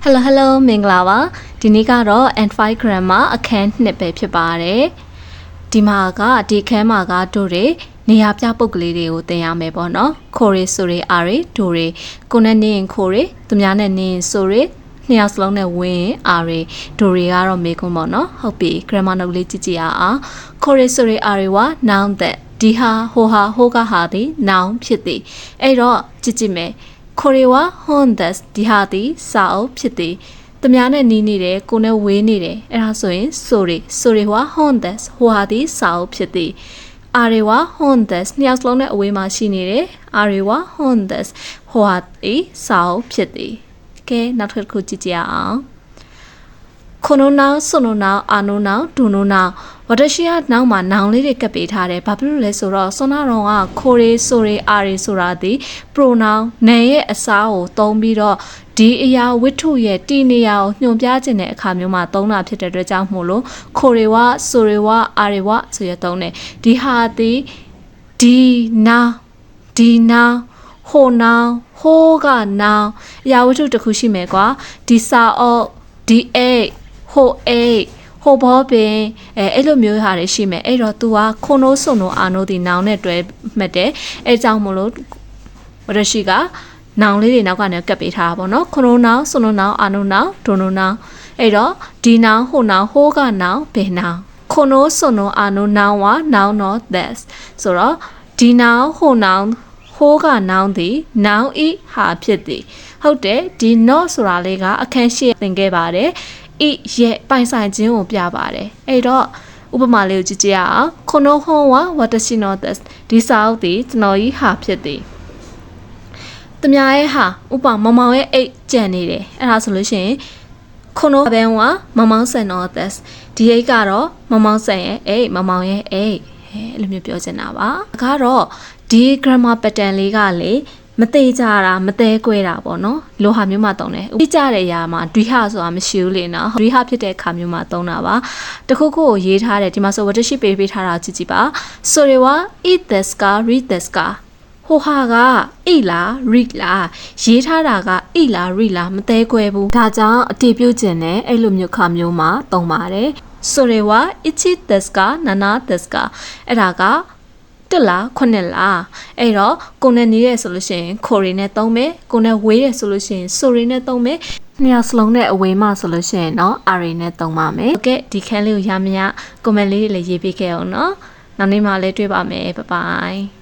Hello မင်္ဂလာပါဒီနေ့ကတော့ N5 grammar အခန်း2ပဲဖြစ်ပါတယ်ဒီမှာကဒီခန်းမှာကတို့တွေနေရာပြပုတ်ကလေးတွေကိုသင်ရမယ်ပေါ့နော်ခိုရီဆိုရီအာရီတို့တွေကိုနဲ့နေရင်ခိုရီသူများနဲ့နေရင်ဆိုရီနှစ်ယောက်စလုံးနဲ့ဝင်ရင်အာရီတို့တွေကတော့မေးခွန်းပေါ့နော်ဟုတ်ပြီ grammar note လေးကြည့်ကြည့်အောင်ခိုရီဆိုရီအာရီဝ noun that ဒီဟာဟိုကဟာဒီ noun ဖြစ်သည်အဲ့တော့ကြည့်မယ်ခိုရီဝ hondas ဒီဟာဒီစာအုပ်ဖြစ်သည်သူများနဲ့နီးနေတယ်ကိုနဲ့ဝေးနေတယ်အဲ့ဒါဆိုရင်ဆိုရီဝ hondas ဟိုဟာဒီစာအုပ်ဖြစ်သည်အာရီဝ hondas နှစ်ယောက်စလုံးနဲ့အဝေးမှာရှိနေတယ်အာရီဝ hondas ဟိုဟာဒီစာအုပ်ဖြစ်သည်ကဲနောက်တစ်ခုကြည့်ကြအောင်ခုနိုနောင်ဆိုနိုနောင်အာနိုနောင်ဒူနိုနောင်ဝတရှိယနောက်မှာနောင်လေးတွေကပ်ပေးထားတယ်ဘာဖြစ်လို့လဲဆိုတော့ဆွနာရောင်ကခိုရီဆိုရီအာရီဆိုတာဒီ pronoun နာရဲ့အစားကိုသုံးပြီးတော့ဒီအရာဝတ္ထုရဲ့တည်နေရာကိုညွှန်ပြခြင်းတဲ့အခါမျိုးမှာသုံးတာဖြစ်တဲ့အတွက်ကြောင့်မို့လို့ခိုရီဝဆိုရီဝအာရီဝဆိုရသုံးတယ်ဒီဟာဒီဒီနာဟိုနောင်ဟိုးကနောင်အရာဝတ္ထုတစ်ခုရှိမယ်ကွာဒီစာအုပ်ဒီအိတ်ဟိုအိတ်ဟိုဘောပင်အဲ့လိုမျိုးဟာတွေရှိမယ်အဲ့တော့ तू ကခိုနိုးဆွနိုအာနိုးဒီနောင်နဲ့တွဲမှတ်တယ်အဲ့ကြောင့်မလို့ဝရရှိကနောင်လေးတွေနောက်ကနေကပ်ပေးထားတာပေါ့နော်ခိုနိုးနောင်ဆွနိုးနောင်အာနိုးနောင်ဒိုနိုးနောင်အဲ့တော့ဒီနောင်ဟိုနောင်ဟိုးကနောင်ဘယ်နောင်ခိုနိုးဆွနိုးအာနိုးနောင်ဝနောင် not that ဆိုတော့ဒီနောင်ဟိုနောင်ဟိုးကနောင်သည်နောင်ဤဟာဖြစ်သည်ဟုတ်တယ်ဒီ not ဆိုတာလေးကအခန်းရှိသင်ခဲ့ပါတယ်ဤရဲ့ပိုင်ဆိုင်ခြင်းကိုပြပါတယ်အဲ့တော့ဥပမာလေးကိုကြည့်ကြရအောင်ခိုနိုဟွန်ဝဝတရှိနောသက်ဒီစာအုပ်သည်ကျွန်တော်ဤဟာဖြစ်သည်သူများရဲ့ဟာဥပမာမောင်ရဲ့အိတ်ကြံနေတယ်အဲ့ဒါဆိုလို့ရှိရင်ခိုနိုဘန်ဝမမောင်ဆန်နောသက်ဒီအိတ်ကတော့မမောင်ဆန်ရဲ့အိတ်မမောင်ရဲ့အိတ်အဲ့လိုမျိုးပြောချင်တာပါကတော့ဒီ grammar pattern လေးကလေမသေးကြတာမသေးကွဲတာပေါ့နော်လိုဟာမျိုးမှသုံးတယ်ဥပကြတဲ့အရာမှာဒွိဟဆိုတာမရှိဘူးလေနော်ဒွိဟဖြစ်တဲ့အခါမျိုးမှာသုံးတာပါတခုခုကိုရေးထားတယ်ဒီမှာဆိုဝတ္တရှိပေးထားတာကြည့်ကြည့်ပါဆိုရဝ eat this car read this car ဟိုဟာက eat လား read လားရေးထားတာက eat လား read လားမသေးကွဲဘူးဒါကြောင့်အတည်ပြုခြင်းနဲ့အဲ့လိုမျိုးခါမျိုးမှာသုံးပါတယ်ဆိုရဝ eat this car nana this car အဲ့ဒါကတက်လားခုနှစ်လားအဲ့တော့ကိုနဲ့နေရဲဆိုလို့ရှိရင်ခိုရီနဲ့သုံးမယ်ကိုနဲ့ဝေးရဲဆိုလို့ရှိရင်ဆိုရီနဲ့သုံးမယ်နှစ်ယောက်စလုံးနဲ့အဝေးမှဆိုလို့ရှိရင်เนาะအာရီနဲ့သုံးပါမယ်ဟုတ်ကဲ့ဒီခန်းလေးကိုရမရကွန်မန့်လေးတွေလည်းရေးပေးခဲ့အောင်เนาะနောက်နေ့မှလည်းတွေ့ပါမယ်ဘိုင်